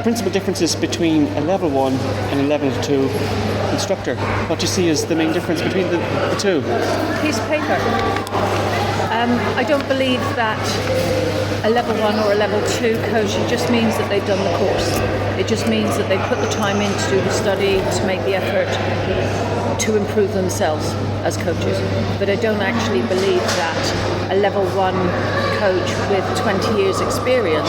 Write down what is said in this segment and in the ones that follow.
principal differences between a level 1 and a level 2 instructor? What do you see as the main difference between the two? Piece of paper. I don't believe that a level 1 or a level 2 coach just means that they've done the course. It just means that they put the time in to do the study, to make the effort to improve themselves as coaches. But I don't actually believe that a level 1 coach with 20 years experience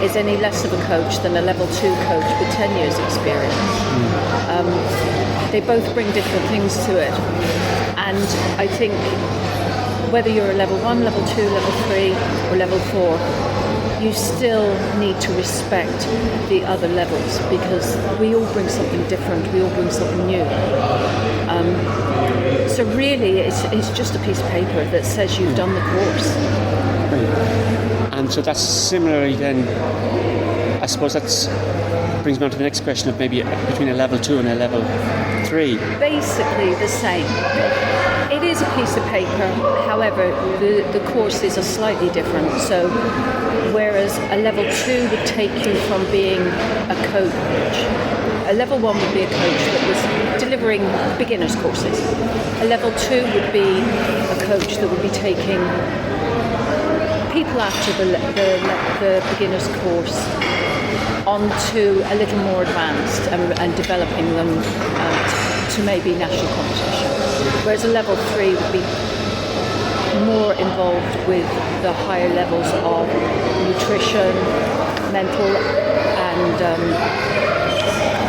is any less of a coach than a level 2 coach with 10 years experience. They both bring different things to it. And I think whether you're a level 1, level 2, level 3 or level 4, you still need to respect the other levels because we all bring something different, we all bring something new. So really it's just a piece of paper that says you've done the course. And so that's similarly then, I suppose that's brings me on to the next question of maybe between a level 2 and a level 3. Basically the same. It is a piece of paper, however, the courses are slightly different. So, whereas a level 2 would take you from being a coach, a level 1 would be a coach that was delivering beginners courses. A level 2 would be a coach that would be taking people after the beginners course onto a little more advanced and developing them to maybe national competition. Whereas a level 3 would be more involved with the higher levels of nutrition, mental and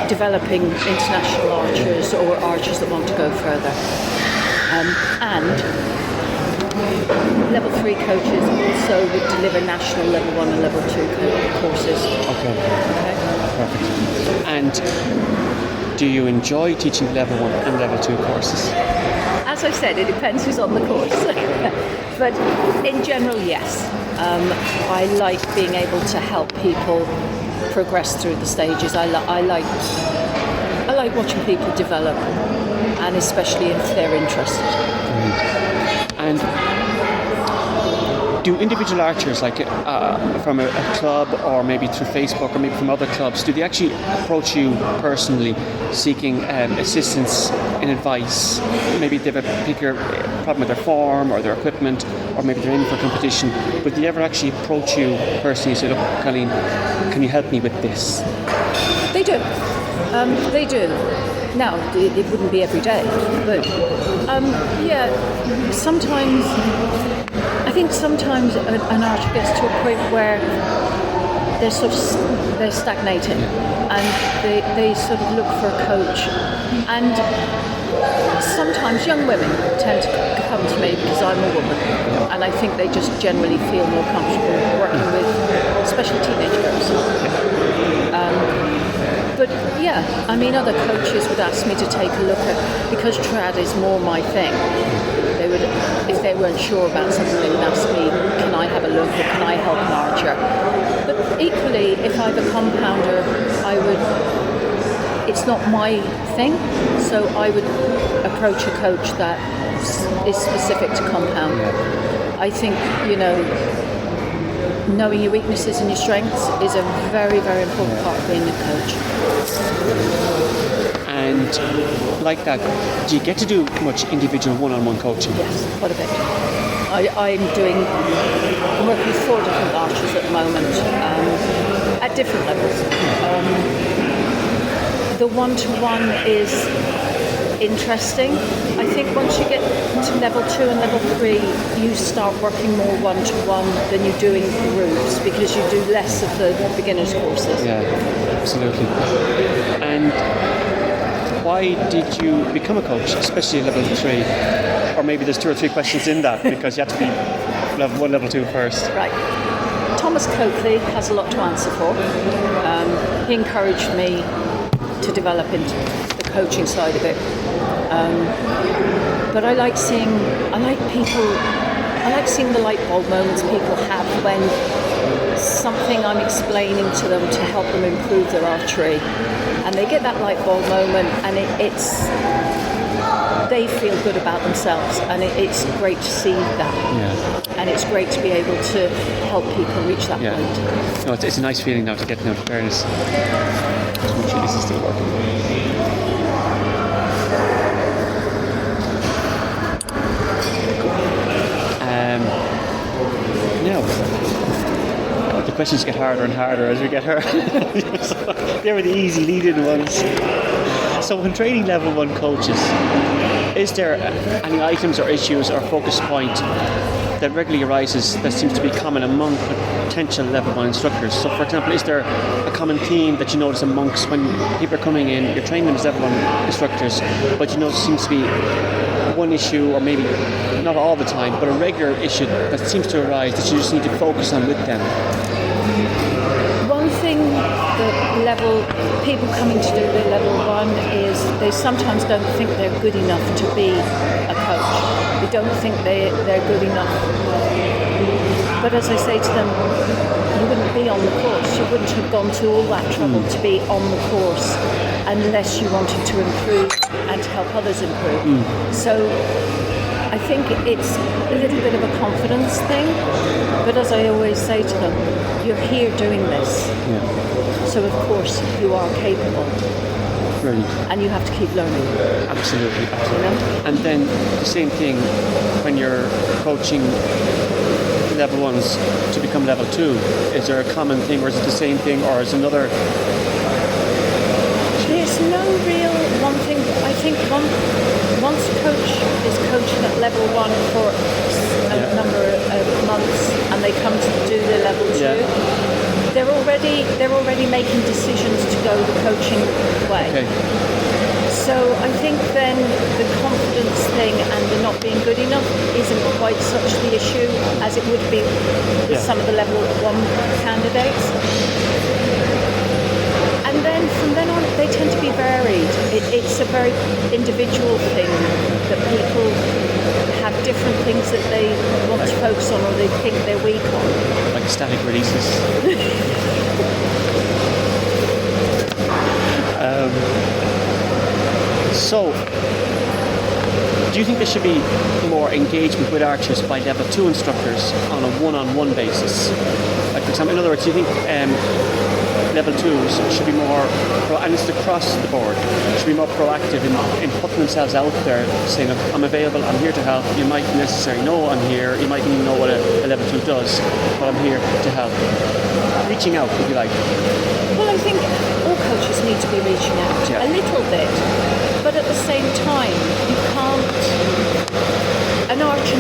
developing international archers or archers that want to go further. And level 3 coaches also would deliver national level 1 and level 2 courses. Okay. Perfect. And do you enjoy teaching level 1 and level 2 courses? As I said, it depends who's on the course. But in general, yes. I like being able to help people progress through the stages. I like watching people develop, and especially if they're interested. Great. And do individual archers, like from a club or maybe through Facebook or maybe from other clubs, do they actually approach you personally seeking assistance and advice? Maybe they have a particular problem with their form or their equipment, or maybe they're in for competition, but do they ever actually approach you personally and say, look, Colleen, can you help me with this? They do. They do. Now, it wouldn't be every day, but yeah, sometimes, I think sometimes an archer gets to a point where they're stagnating and they sort of look for a coach, and sometimes young women tend to come to me because I'm a woman, and I think they just generally feel more comfortable working with especially teenage girls. But yeah, I mean, other coaches would ask me to take a look at, because trad is more my thing. They would, if they weren't sure about something, they would ask me, can I have a look or can I help an archer? But equally, if I have a compounder, it's not my thing, so I would approach a coach that is specific to compound. I think, knowing your weaknesses and your strengths is a very, very important part of being a coach. And like that, do you get to do much individual one-on-one coaching? Yes, quite a bit. I'm working with 4 different archers at the moment, at different levels. The one-to-one is interesting. I think once you get to level 2 and level 3, you start working more one-to-one than you do in groups, because you do less of the beginners courses. Yeah, absolutely. And why did you become a coach, especially at level 3? Or maybe there's 2 or 3 questions in that, because you have to be level 1, level 2 first. Right. Thomas Coakley has a lot to answer for. He encouraged me to develop into the coaching side of it. But I like seeing the light bulb moments people have when something I'm explaining to them to help them improve their archery, and they get that light bulb moment, and they feel good about themselves, and it's great to see that. Yeah. And it's great to be able to help people reach that Yeah. point. No, it's a nice feeling now to get now to fairness. This is still working. Now, the questions get harder and harder as we get her. They were the easy lead-in ones. So when training level 1 coaches, is there any items or issues or focus point that regularly arises that seems to be common among potential level 1 instructors? So for example, is there a common theme that you notice amongst when people are coming in, you're training them as level 1 instructors, but you know there seems to be one issue, or maybe not all the time, but a regular issue that seems to arise that you just need to focus on with them? One thing that people coming to do their level 1 is they sometimes don't think they're good enough to be a coach. They don't think they're good enough. But as I say to them, you wouldn't be on the course. You wouldn't have gone to all that trouble to be on the course unless you wanted to improve and to help others improve. So I think it's a little bit of a confidence thing, but as I always say to them, you're here doing this. Yeah. So of course you are capable. Brilliant. And you have to keep learning. Absolutely. You know? And then the same thing when you're coaching level 1s to become level 2. Is there a common thing, or is it the same thing, or is another? There's no real one thing. I think once a coach is coaching at level 1 for a number of months and they come to do their level 2, they're already making decisions to go the coaching way. Okay. So I think then the confidence thing and the not being good enough isn't quite such the issue as it would be with some of the level 1 candidates. And then from then on, they tend to be varied. It's a very individual thing that people have different things that they want to focus on or they think they're weak on. Like static releases. So, do you think there should be more engagement with archers by level 2 instructors on a one-on-one basis? Like for example, in other words, do you think level 2s should be more, and it's across the board, should be more proactive in putting themselves out there, saying, look, I'm available, I'm here to help. You might necessarily know I'm here, you might even know what a level 2 does, but I'm here to help. Reaching out, if you like. Well, I think all coaches need to be reaching out a little bit, but at the same time, you can't. An archer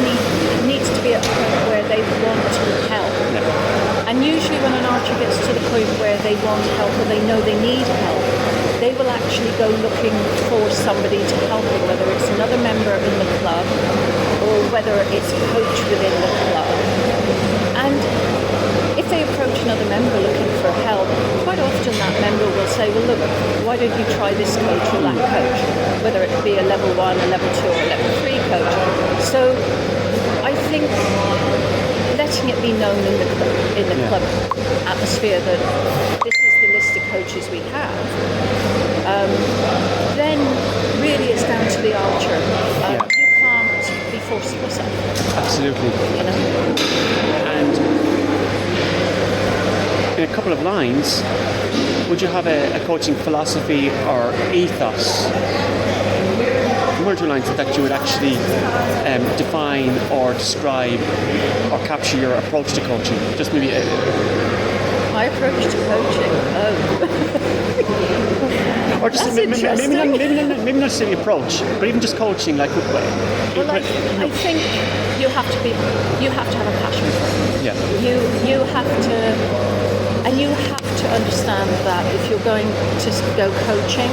needs to be at a point where they want help. Yeah. And usually when an archer gets to the point where they want help or they know they need help, they will actually go looking for somebody to help them, whether it's another member in the club or whether it's a coach within the club. And if they approach another member looking for help, quite often that member will say, well, look, why don't you try this coach or that coach, whether it be a level 1, a level 2 or a level 3 coach. So I think letting it be known in the club atmosphere that this is the list of coaches we have, then really it's down to the archer. You can't be forcing yourself. Absolutely. You know? And in a couple of lines, would you have a coaching philosophy or ethos? One or two lines that you would actually define or describe or capture your approach to coaching. Just maybe My approach to coaching. Or just That's maybe not necessarily approach, but even just coaching, like. Well, I think you have to have a passion for it. Yeah. You have to, and you have to understand that if you're going to go coaching,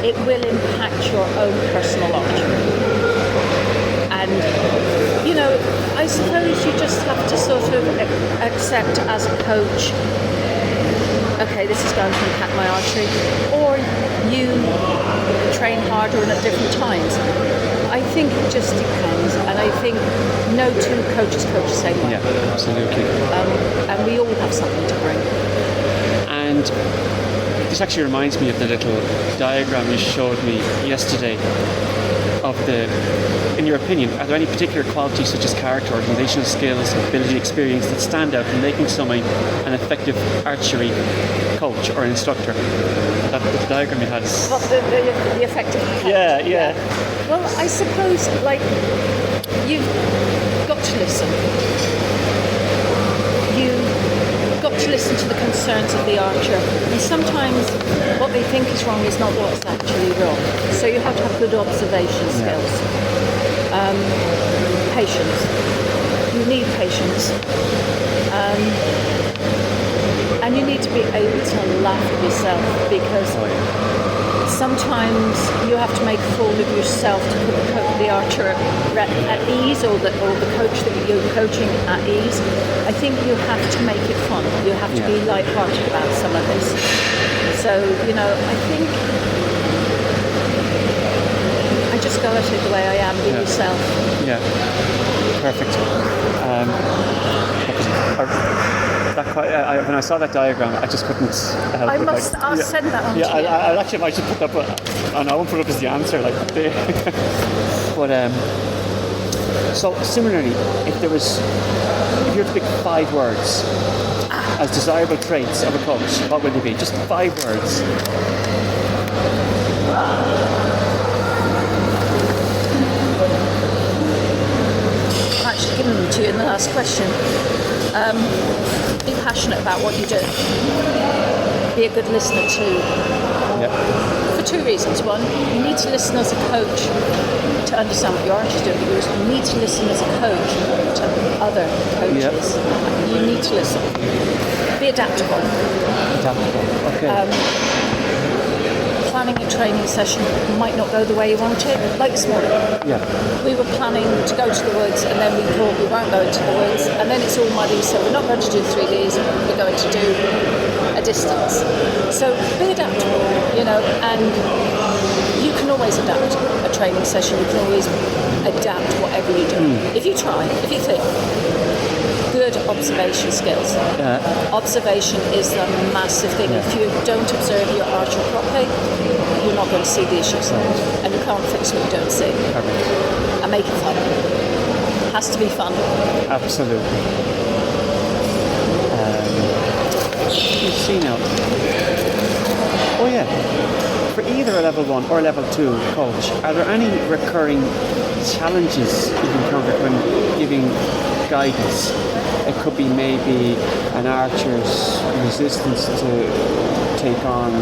it will impact your own personal life. And you know, I suppose you just have to sort of accept as a coach, okay, this is going to impact my archery, or you train harder and at different times. I think it just depends, and I think no two coaches coach the same way. Yeah, absolutely. And we all have something to bring. And this actually reminds me of the little diagram you showed me yesterday. of in your opinion, are there any particular qualities such as character, organizational skills, ability, experience that stand out in making someone an effective archery coach or instructor? That the diagram you had is... What, the effective coach? Yeah. Well, I suppose, like, you've got to listen. You've got to listen to the concerns of the archer. And sometimes what they think is wrong is not what's actually wrong. So you have to have good observation skills. Patience. You need patience. And you need to be able to laugh at yourself, because sometimes you have to make a fool of yourself to put the archer at ease, or the coach that you're coaching at ease. I think you have to make it fun. You have to be light-hearted about some of this. So, I think I just go at it the way I am, be yourself. Yeah, perfect. When I saw that diagram, I just couldn't help it. I'll send that on to you. I actually might just put that up, and I won't put it up as the answer, like there. But so similarly, if you were to pick 5 words as desirable traits of a coach, what would they be? Just 5 words. I'm actually giving them to you in the last question. Be passionate about what you do. Be a good listener too. For 2 reasons. One, you need to listen as a coach to understand what your archer is doing. You need to listen as a coach to other coaches. You need to listen. Be adaptable. Okay. Planning a training session might not go the way you want it. Like this morning, we were planning to go to the woods, and then we thought we weren't going to the woods, and then it's all muddy, so we're not going to do 3 days, we're going to do a distance. So be adaptable, and you can always adapt a training session. You can always adapt whatever you do. If you try, if you think. Good observation skills. Observation is a massive thing. If you don't observe your archer properly, you're not going to see the issues, and you can't fix what you don't see. And make it fun. It has to be fun. Absolutely. Let's see now. Oh yeah. For either a level 1 or a level 2 coach, are there any recurring challenges you encounter when giving guidance? It could be maybe an archer's resistance to take on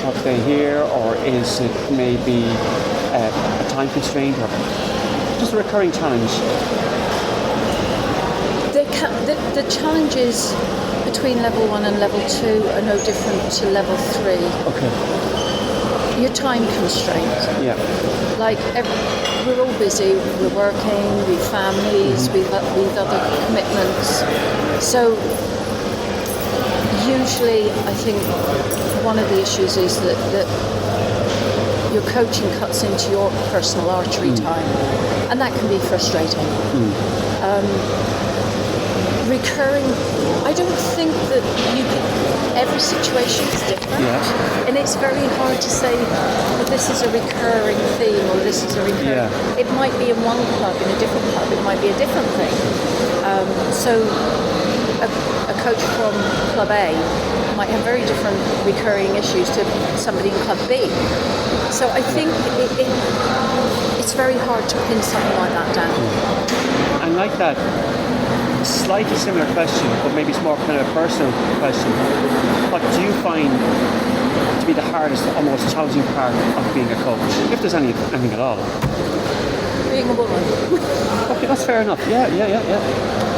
what they hear, or is it maybe a time constraint, or just a recurring challenge? The challenges between level 1 and level 2 are no different to level 3. Okay. Your time constraint. We're all busy, we're working, we've families, we've other commitments. So usually I think one of the issues is that your coaching cuts into your personal archery time, and that can be frustrating. Recurring, I don't think that every situation is different, and it's very hard to say, well, this is a recurring theme, or this is a recurring... It might be in one club, in a different club, it might be a different thing. So a coach from Club A might have very different recurring issues to somebody in Club B. So I think it's very hard to pin something like that down. And like that, slightly similar question, but maybe it's more kind of a personal question. What do you find to be the hardest or most challenging part of being a coach, if there's anything at all? Being a woman. Okay, that's fair enough. Yeah.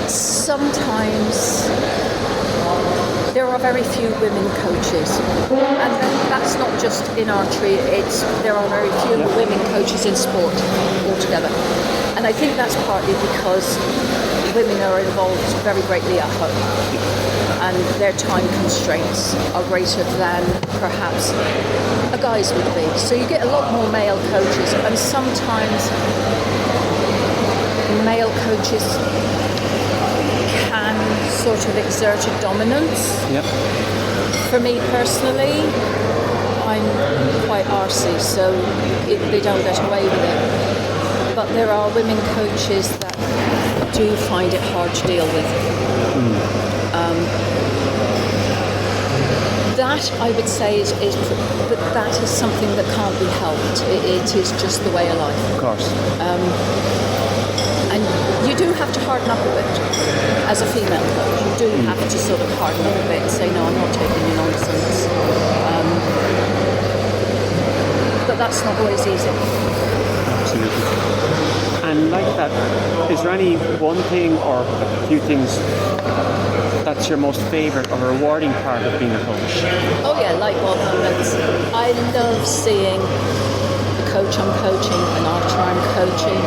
Sometimes there are very few women coaches, and that's not just in archery. There are very few women coaches in sport altogether, and I think that's partly because women are involved very greatly at home, and their time constraints are greater than perhaps a guy's would be. So you get a lot more male coaches, and sometimes male coaches can sort of exert a dominance. For me personally, I'm quite arsey, so they don't get away with it. but there are women coaches that do find it hard to deal with. That I would say is but that is something that can't be helped. It is just the way of life. Of course. And you do have to harden up a bit as a female coach. You do have to sort of harden up a bit and say, no, I'm not taking your nonsense. But that's not always easy. Absolutely. And like that, is there any one thing or a few things that's your most favourite or rewarding part of being a coach? Oh yeah, light bulb moments. I love seeing the coach I'm coaching, an archer I'm coaching,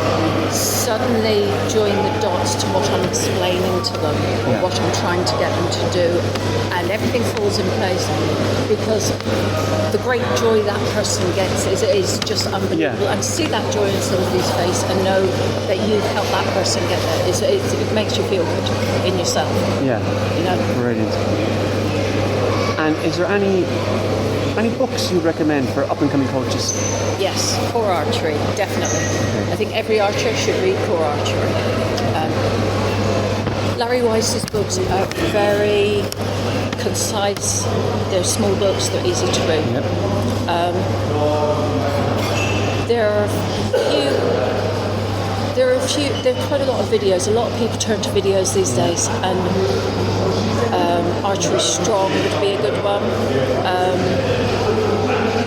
suddenly join the dots to what I'm explaining to them, or what I'm trying to get them to do, and everything falls in place because the great joy that person gets is just unbelievable. And to see that joy in somebody's face and know that you've helped that person get there, it makes you feel good in yourself. Yeah. You know? Brilliant. And is there any books you recommend for up-and-coming coaches? Yes, core archery, definitely. Okay. I think every archer should read core archery. Larry Weiss's books are very concise. They're small books, they're easy to read. Yep. There are quite a lot of videos. A lot of people turn to videos these days, and Archery Strong would be a good one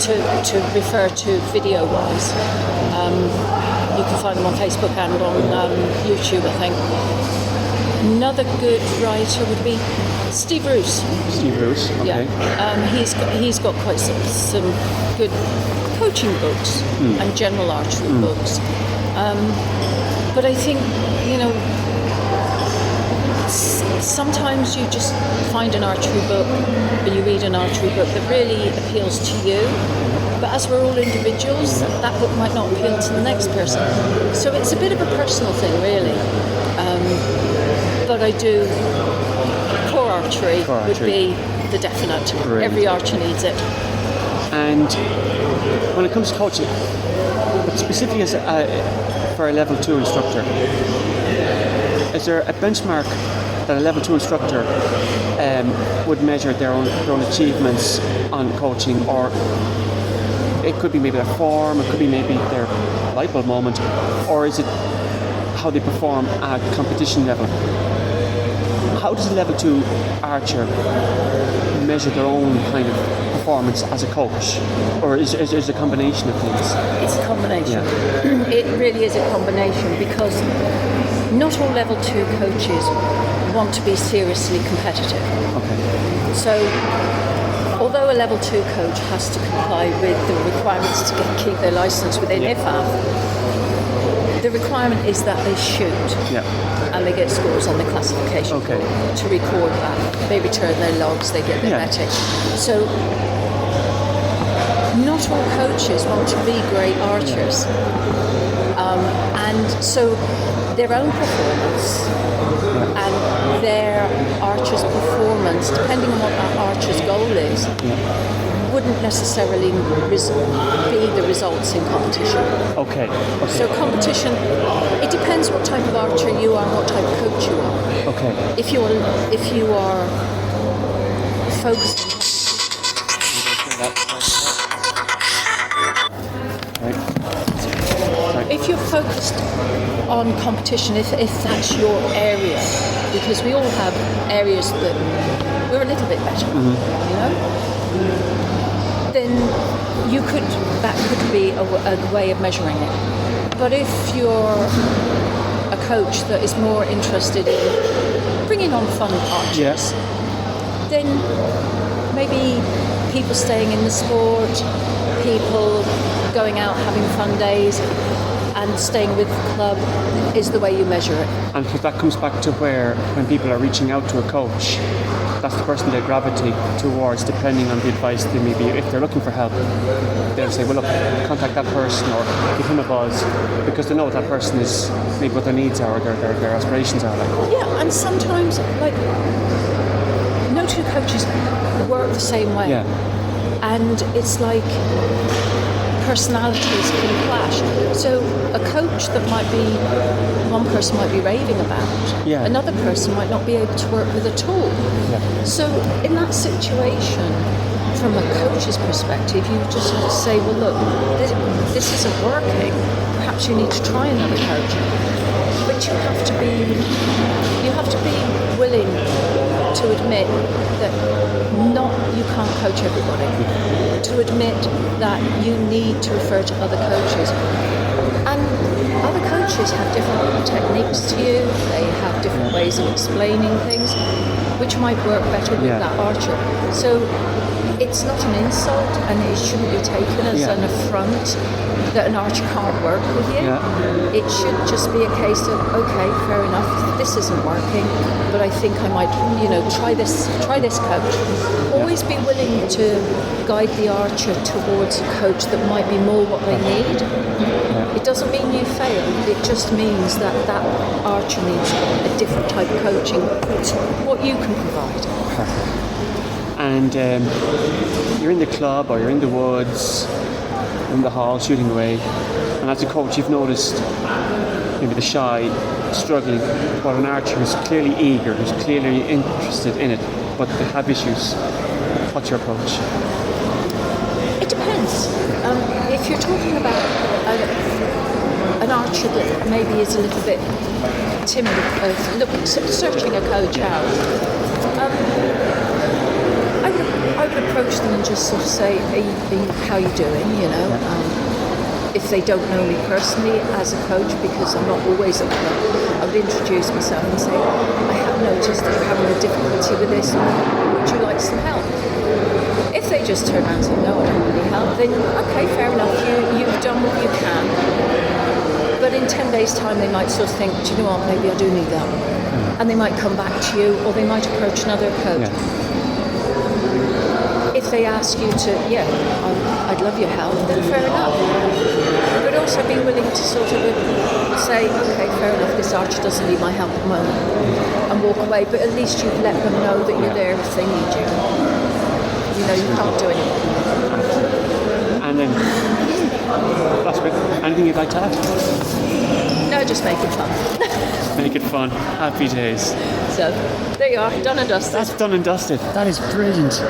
to refer to video-wise. You can find them on Facebook and on YouTube, I think. Another good writer would be Steve Roos. Steve Roos, okay. Yeah. He's got quite some good coaching books and general archery books. But I think, sometimes you just find an archery book or you read an archery book that really appeals to you. But as we're all individuals, that book might not appeal to the next person. So it's a bit of a personal thing, really. But I do, core archery would be the definite. Brilliant. Every archer needs it. And when it comes to coaching, but specifically for a level 2 instructor, is there a benchmark that a level 2 instructor would measure their own achievements on coaching? Or it could be maybe their form, it could be maybe their light bulb moment, or is it how they perform at competition level? How does a level 2 archer measure their own kind of performance as a coach? Or is it a combination of things? It's a combination. Yeah. It really is a combination because not all level 2 coaches want to be seriously competitive. Okay. So although a level 2 coach has to comply with the requirements to keep their license within IFAF, the requirement is that they shoot, and they get scores on the classification board to record that. They return their logs, they get their metric. So not all coaches want to be great archers. And so their own performance and their archer's performance, depending on what that archer's goal is, wouldn't necessarily be the results in competition. Okay. So competition, it depends what type of archer you are and what type of coach you are. Okay. If you are focused. If you're focused on competition, if that's your area, because we all have areas that we're a little bit better, then that could be a way of measuring it. But if you're a coach that is more interested in bringing on fun archers, then maybe people staying in the sport, people going out having fun days and staying with the club is the way you measure it. And that comes back to when people are reaching out to a coach, that's the person they gravitate towards depending on the advice they may be. If they're looking for help, they'll say, well look, contact that person or give him a buzz, because they know what that person is, maybe what their needs are or their aspirations are like. Yeah, and sometimes no two coaches work the same way. Yeah. And it's like personalities can clash. So a coach that might be, one person might be raving about, Yeah. another person might not be able to work with at all. Yeah. So in that situation, from a coach's perspective, you just have to say, well, look, this isn't working. Perhaps you need to try another coach. But you have to be willing to admit that you can't coach everybody. To admit that you need to refer to other coaches. And other coaches have different techniques to you. They have different ways of explaining things, which might work better with Yeah. that archer. So it's not an insult, and it shouldn't be taken as Yeah. an affront that an archer can't work with you. Yeah. It should just be a case of, okay, fair enough, this isn't working, but I think I might, try this coach. Always be willing to guide the archer towards a coach that might be more what they need. It doesn't mean you failed, it just means that that archer needs a different type of coaching to what you can provide. And you're in the club or you're in the woods, in the hall shooting away, and as a coach you've noticed maybe the shy struggling, but an archer who's clearly eager, who's clearly interested in it, but they have issues. What's your approach? It depends. If you're talking about an archer that maybe is a little bit timid of searching a coach out, I would approach them and just sort of say, how are you doing, if they don't know me personally as a coach, because I'm not always at the club, I would introduce myself and say, I have noticed that you're having a difficulty with this, would you like some help? If they just turn around and say, no, I don't need any help, then okay, fair enough, you've done what you can. But in 10 days' time they might sort of think, do you know what, maybe I do need that. And they might come back to you, or they might approach another coach. Yeah. If they ask you to, I'd love your help, then fair enough. But also be willing to sort of say, okay, fair enough, this archer doesn't need my help at the moment, and walk away. But at least you've let them know that you're there if they need you. You can't do anything. And then, last bit, anything you'd like to add? No, just make it fun. Make it fun. Happy days. So, there you are, done and dusted. That's done and dusted. That is brilliant.